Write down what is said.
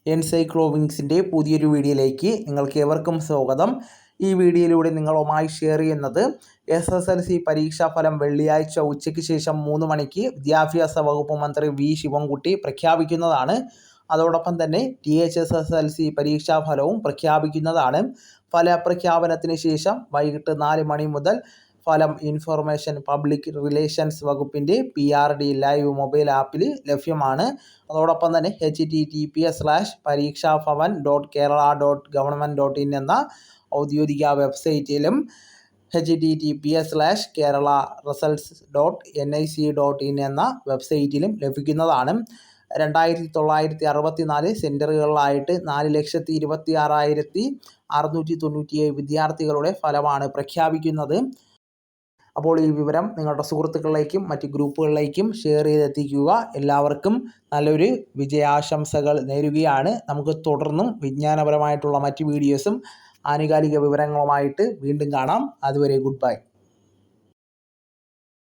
എൻസൈക്ലോവിങ്സിൻ്റെ പുതിയൊരു വീഡിയോയിലേക്ക് നിങ്ങൾക്ക് ഏവർക്കും സ്വാഗതം. ഈ വീഡിയോയിലൂടെ നിങ്ങളുമായി ഷെയർ ചെയ്യുന്നത് SSLC പരീക്ഷാഫലം വെള്ളിയാഴ്ച ഉച്ചയ്ക്ക് ശേഷം 3 മണിക്ക് വിദ്യാഭ്യാസ വകുപ്പ് മന്ത്രി വി ശിവൻകുട്ടി പ്രഖ്യാപിക്കുന്നതാണ്. അതോടൊപ്പം തന്നെ THSSLC പരീക്ഷാഫലവും പ്രഖ്യാപിക്കുന്നതാണ്. ഫലപ്രഖ്യാപനത്തിന് ശേഷം വൈകിട്ട് 4 മണി മുതൽ ഫലം ഇൻഫർമേഷൻ പബ്ലിക് റിലേഷൻസ് വകുപ്പിൻ്റെ PRD ലൈവ് മൊബൈൽ ആപ്പിൽ ലഭ്യമാണ്. അതോടൊപ്പം തന്നെ https://parikshavavan.kerala.government.in എന്ന ഔദ്യോഗിക വെബ്സൈറ്റിലും https://keralaresults.nic.in എന്ന വെബ്സൈറ്റിലും ലഭിക്കുന്നതാണ്. 2964 സെൻറ്ററുകളിലായിട്ട് 4,26,697 വിദ്യാർത്ഥികളുടെ ഫലമാണ് പ്രഖ്യാപിക്കുന്നത്. അപ്പോൾ ഈ വിവരം നിങ്ങളുടെ സുഹൃത്തുക്കളിലേക്കും മറ്റ് ഗ്രൂപ്പുകളിലേക്കും ഷെയർ ചെയ്തെത്തിക്കുക. എല്ലാവർക്കും നല്ലൊരു വിജയാശംസകൾ നേരുകയാണ്. നമുക്ക് തുടർന്നും വിജ്ഞാനപരമായിട്ടുള്ള മറ്റ് വീഡിയോസും ആനുകാലിക വിവരങ്ങളുമായിട്ട് വീണ്ടും കാണാം. അതുവരെ ഗുഡ് ബൈ.